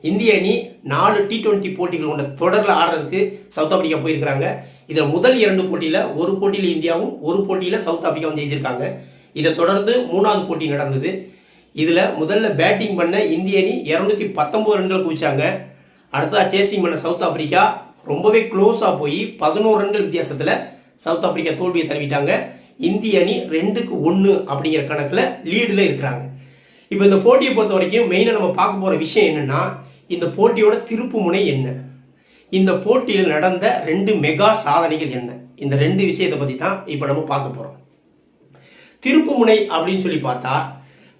இந்திய அணி 4 T20 போட்டிகள் கொண்ட தொடரில் ஆடுறதுக்கு சவுத் ஆப்பிரிக்கா போயிருக்கிறாங்க. இதில் முதல் 2 போட்டியில் ஒரு போட்டியில் இந்தியாவும் ஒரு போட்டியில் சவுத் ஆப்பிரிக்காவும் ஜெயிச்சிருக்காங்க. இதை தொடர்ந்து 3வது போட்டி நடந்தது. இதில் முதல்ல பேட்டிங் பண்ண இந்திய அணி 219 ரன்கள் குவிச்சாங்க. அடுத்ததாக சேசிங் பண்ண சவுத் ஆப்பிரிக்கா ரொம்பவே க்ளோஸாக போய் 11 ரன்கள் வித்தியாசத்தில் சவுத் ஆப்பிரிக்கா தோல்வியை தருவிட்டாங்க. இந்திய அணி 2-1 அப்படிங்கிற கணக்கில் லீடில் இருக்கிறாங்க. இப்போ இந்த போட்டியை பொறுத்த வரைக்கும் மெயினாக நம்ம பார்க்க போகிற விஷயம் என்னென்னா, இந்த போட்டியோட திருப்பு முனை என்ன, இந்த போட்டியில் நடந்த 2 மெகா சாதனைகள் என்ன, இந்த 2 விஷயத்தை பற்றி தான் இப்போ நம்ம பார்க்க போகிறோம். திருப்பு முனை அப்படின்னு சொல்லி பார்த்தா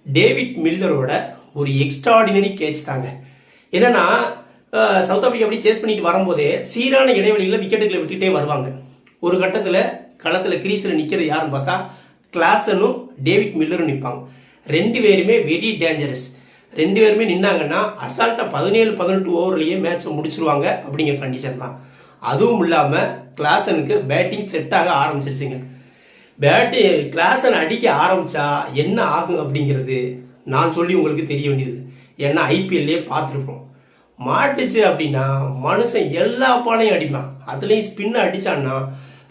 டேவிட் மில்லரோட ஒரு எக்ஸ்ட்ராடினரி கேட்ச் தாங்க. என்னன்னா சவுத் ஆப்பிரிக்கா அப்படி சேஸ் பண்ணிட்டு வரும்போதே சீரான இடைவெளியில் விக்கெட்டுகளை விட்டுட்டே வருவாங்க. ஒரு கட்டத்தில் களத்தில் கிரீஸில் நிற்கிறது யாருன்னு பார்த்தா கிளாசனும் டேவிட் மில்லரும் நிற்பாங்க. 2 பேருமே வெரி டேஞ்சரஸ். 2 பேருமே நின்னாங்கன்னா அசால்ட்டாக 17-18 ஓவர்லேயே மேட்சை முடிச்சிருவாங்க அப்படிங்கிற கண்டிஷன் தான். அதுவும் இல்லாமல் கிளாசனுக்கு பேட்டிங் செட் ஆக ஆரம்பிச்சிருச்சுங்க. கிளாசன் அடிக்க ஆரம்பிச்சா என்ன ஆகும் அப்படிங்கிறது நான் சொல்லி உங்களுக்கு தெரிய வேண்டியது. ஏன்னா ஐபிஎல்லே பார்த்துருப்போம். மாட்டுச்சு அப்படின்னா மனுஷன் எல்லா பாலையும் அடிப்பான். அதுலேயும் ஸ்பின்னை அடித்தான்னா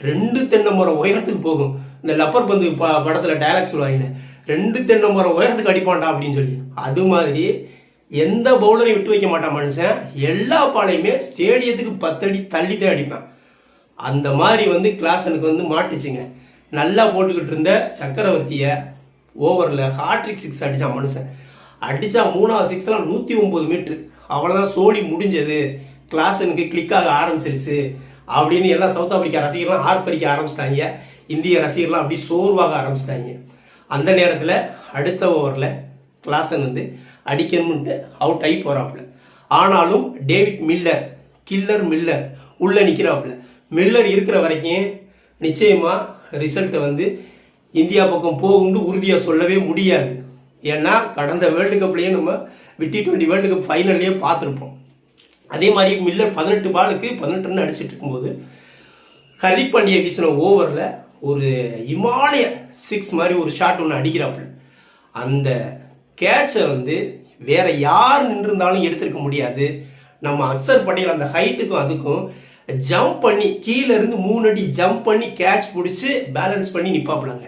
2 தென்னை மரம் உயரத்துக்கு போகும். இந்த லப்பர் பந்து படத்தில் டைலாக் சொல்லுவாங்க, 2 தென்னை மரம் உயரத்துக்கு அடிப்பான்டா அப்படின்னு சொல்லி. அது மாதிரி எந்த பவுலரையும் விட்டு வைக்க மாட்டான் மனுஷன். எல்லா பாலையுமே ஸ்டேடியத்துக்கு 10 அடி தள்ளி தான் அடிப்பான். அந்த மாதிரி கிளாசனுக்கு மாட்டுச்சுங்க. நல்லா போட்டுக்கிட்டு இருந்த சக்கரவர்த்தியை ஓவரில் ஹாட்ரிக் 6 அடித்தான் மனுஷன். அடித்தா 3வது 6 109 மீட்ரு. அவ்வளோதான், சோழி முடிஞ்சது, கிளாசனுக்கு கிளிக்காக ஆரம்பிச்சிருச்சு அப்படின்னு எல்லாம் சவுத் ஆப்பிரிக்கா ரசிகர்லாம் ஆர்ப்பரிக்க ஆரம்பிச்சிட்டாங்க. இந்திய ரசிகர்லாம் அப்படி சோர்வாக ஆரம்பிச்சிட்டாங்க. அந்த நேரத்தில் அடுத்த ஓவரில் கிளாசன் அடிக்கணும்ட்டு அவுட் ஆகி போகிறாப்புல. ஆனாலும் டேவிட் மில்லர், கில்லர் மில்லர் உள்ளே நிற்கிறாப்புல. மில்லர் இருக்கிற வரைக்கும் நிச்சயமாக ரிசல்ட்டை இந்தியா பக்கம் போகும்னு உறுதியாக சொல்லவே முடியாது. ஏன்னா கடந்த வேர்ல்டு கப்லேயே நம்ம T20 வேர்ல்டு கப் ஃபைனல்லையே பார்த்துருப்போம். அதே மாதிரி மில்லர் 18 பாலுக்கு 18 ரன் அடிச்சுட்டு இருக்கும்போது ஹர்திக் பாண்டியா வீசின ஓவரில் ஒரு இமாலய 6 மாதிரி ஒரு ஷாட் ஒன்று அடிக்கிறாப்புல. அந்த கேட்சை வேற யார் நின்றுருந்தாலும் எடுத்திருக்க முடியாது. நம்ம அக்சர் பட்டேல் அந்த ஹைட்டுக்கும் அதுக்கும் ஜம்ப் பண்ணி கீழே இருந்து 3 அடி ஜம்ப் பண்ணி கேட்ச் பிடிச்சி பேலன்ஸ் பண்ணி நிற்பாப்புலாங்க.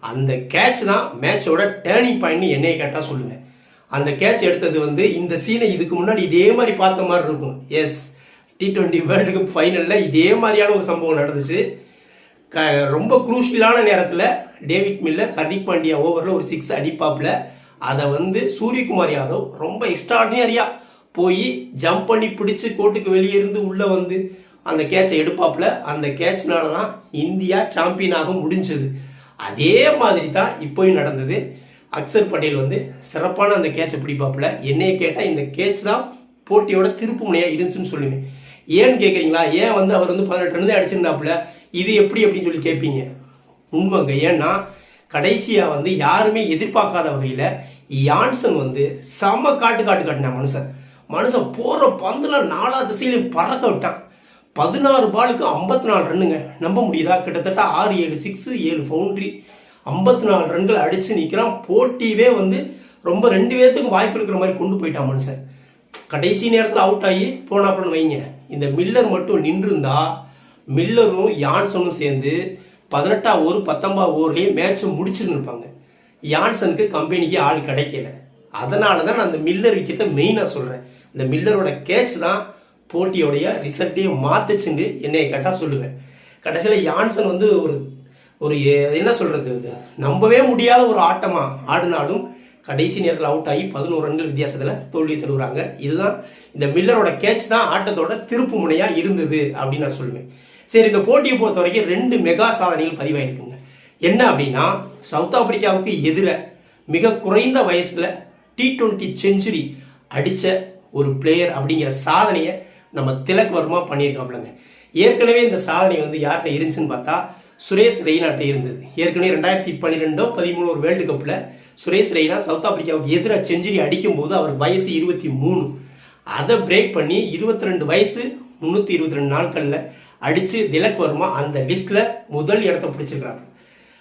அந்த கேட்ச் தான் மேட்சோட டேர்னிங் பாயிண்ட்னு என்னைய கேட்டால் சொல்லுங்கள். அந்த கேட்ச் எடுத்தது இந்த சீனை இதுக்கு முன்னாடி இதே மாதிரி பார்த்த மாதிரி இருக்கும். எஸ், T20 வேர்ல்டு கப் ஃபைனலில் இதே மாதிரியான ஒரு சம்பவம் நடந்துச்சு. ரொம்ப குரூஷியலான நேரத்தில் டேவிட் மில்லர் ஹர்திக் பாண்டியா ஓவரில் ஒரு 6 அடிப்பாப்பில். அதை சூரியகுமார் யாதவ் ரொம்ப எக்ஸ்ட்ராடினரியாக போய் ஜம்ப் பண்ணி பிடிச்சி கோட்டுக்கு வெளியே இருந்து உள்ளே அந்த கேட்சை எடுப்பாப்புல. அந்த கேட்ச்னால தான் இந்தியா சாம்பியனாக முடிஞ்சது. அதே மாதிரி தான் இப்போயும் நடந்தது. அக்சர் பட்டேல் சிறப்பான அந்த கேட்சை பிடிப்பாப்புல. என்னைய கேட்டால் இந்த கேட்ச் தான் போட்டியோட திருப்பு முனையாக இருந்துச்சுன்னு சொல்லுவேன். ஏன்னு கேட்குறீங்களா? ஏன் அவர் 18 ரன் அடிச்சிருந்தாப்புல, இது எப்படி அப்படின்னு சொல்லி கேட்பீங்க. உண்மைங்க. ஏன்னா கடைசியாக யாருமே எதிர்பார்க்காத வகையில் யான்சன் செம்ம காட்டினா மனுஷன் போகிற பந்துலாம் 4 திசையிலையும் பறக்க விட்டான். 16 பாலுக்கு 54 ரன்னுங்க. நம்ப முடியுதா? கிட்டத்தட்ட 6-7 6 7 பவுண்ட்ரி 54 ரன்கள் அடித்து நிற்கிறான். போட்டியவே ரொம்ப 2 பேர்த்துக்கும் வாய்ப்பு இருக்கிற மாதிரி கொண்டு போயிட்டான் மனுஷன். கடைசி நேரத்தில் அவுட் ஆகி போனாப்புலன்னு வைங்க. இந்த மில்லர் மட்டும் நின்றுருந்தா மில்லரும் யான்சனும் சேர்ந்து 18 ஓவர் 19 ஓவர்லேயே மேட்சை முடிச்சுருந்துருப்பாங்க. யான்சனுக்கு கம்பெனிக்கு ஆள் கிடைக்கல. அதனால தான் நான் அந்த மில்லர் விக்கெட்டை மெயினாக சொல்கிறேன். இந்த மில்லரோட கேட்ச் தான் போட்டியோடைய ரிசல்ட்டையே மாற்றுச்சுன்னு என்னைய கேட்டால் சொல்லுவேன். கடைசியில் யான்சன் ஒரு என்ன சொல்கிறது, நம்பவே முடியாத ஒரு ஆட்டமாக ஆடினாலும் கடைசி நேரத்தில் அவுட் ஆகி 11 ரன்கள் வித்தியாசத்தில் தோல்வி தருவாங்க. இதுதான் இந்த மில்லரோட கேட்ச் தான் ஆட்டத்தோட திருப்பு முனையாக இருந்தது அப்படின்னு நான் சொல்லுவேன். சரி, இந்த போட்டியை பொறுத்த வரைக்கும் 2 மெகா சாதனைகள் பதிவாயிருக்குங்க. என்ன அப்படின்னா, சவுத் ஆப்பிரிக்காவுக்கு எதிராக மிக குறைந்த வயசில் T20 செஞ்சுரி அடித்த ஒரு பிளேயர் அப்படிங்கிற சாதனையை நம்ம திலக் வர்மா பண்ணியிருக்காப்லங்க. ஏற்கனவே இந்த சாதனை யார்கிட்ட இருந்துச்சுன்னு பார்த்தா சுரேஷ் ரெய்னாட்ட இருந்தது. ஏற்கனவே 2012-13 ஒரு வேர்ல்டு கப்பில் சுரேஷ் ரெய்னா சவுத் ஆப்பிரிக்காவுக்கு எதிராக செஞ்சுரி அடிக்கும்போது அவர் வயசு 23. அதை பிரேக் பண்ணி 22 வயசு 322 நாட்களில் அடித்து திலக் வர்மா அந்த லிஸ்ட்டில் முதல் இடத்த பிடிச்சிருக்கிறாங்க.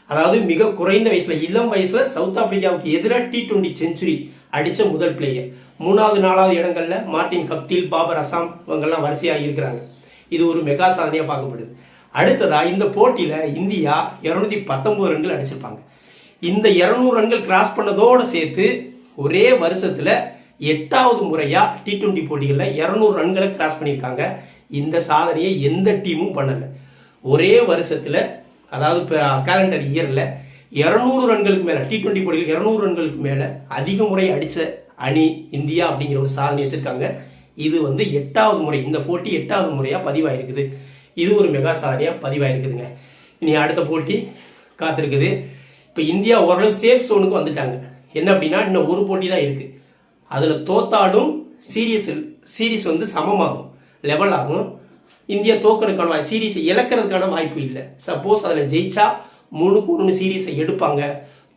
அதாவது மிக குறைந்த வயசில், இளம் வயசில் சவுத் ஆப்பிரிக்காவுக்கு எதிராக T20 செஞ்சுரி அடித்த முதல் பிளேயர். 3வது 4வது இடங்கள்ல மார்டின் கப்தில், பாபர் அசாம் இவங்கெல்லாம் வரிசையாக இருக்கிறாங்க. இது ஒரு மெகா சாதனையாக பார்க்கப்படுது. அடுத்ததா இந்த போட்டியில் இந்தியா 219 ரன்கள் அடிச்சிருப்பாங்க. இந்த 200 ரன்கள் கிராஸ் பண்ணதோடு சேர்த்து ஒரே வருஷத்தில் 8வது முறையாக T20 போட்டிகளில் 200 ரன்களை கிராஸ் பண்ணியிருக்காங்க. இந்த சாதனையை எந்த டீமும் பண்ணலை. ஒரே வருஷத்தில், அதாவது கேலண்டர் இயரில் 200 ரன்களுக்கு மேலே, T20 போட்டியில் 200 ரன்களுக்கு மேலே அதிக முறை அடித்த அணி இந்தியா அப்படிங்கிற ஒரு சாதனை வச்சுருக்காங்க. இது 8வது முறை, இந்த போட்டி 8வது முறையாக பதிவாயிருக்குது. இது ஒரு மெகா சாதனையாக பதிவாயிருக்குதுங்க. இனி அடுத்த போட்டி காத்திருக்குது. இப்போ இந்தியா ஓரளவு சேஃப் ஜோனுக்கு வந்துட்டாங்க. என்ன அப்படின்னா இன்னும் ஒரு போட்டி தான் இருக்குது. அதில் தோத்தாலும் சீரீஸ் சமமாகும், லெவல் ஆகும். இந்தியா தோக்கிறதுக்கான சீரீஸை இழக்கிறதுக்கான வாய்ப்பு இல்லை. சப்போஸ் அதில் ஜெயிச்சா 3-1 சீரீஸை எடுப்பாங்க,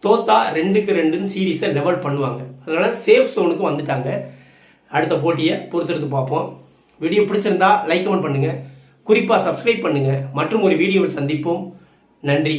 தோத்தா 2-2 சீரீஸை லெவல் பண்ணுவாங்க. அதனால சேஃப் ஜோனுக்கு வந்துட்டாங்க. அடுத்த போட்டியை பொறுத்திருந்து பார்ப்போம். வீடியோ பிடிச்சிருந்தா லைக் கமெண்ட் பண்ணுங்க, குறிப்பாக சப்ஸ்கிரைப் பண்ணுங்க. மற்றும் ஒரு வீடியோவில் சந்திப்போம். நன்றி.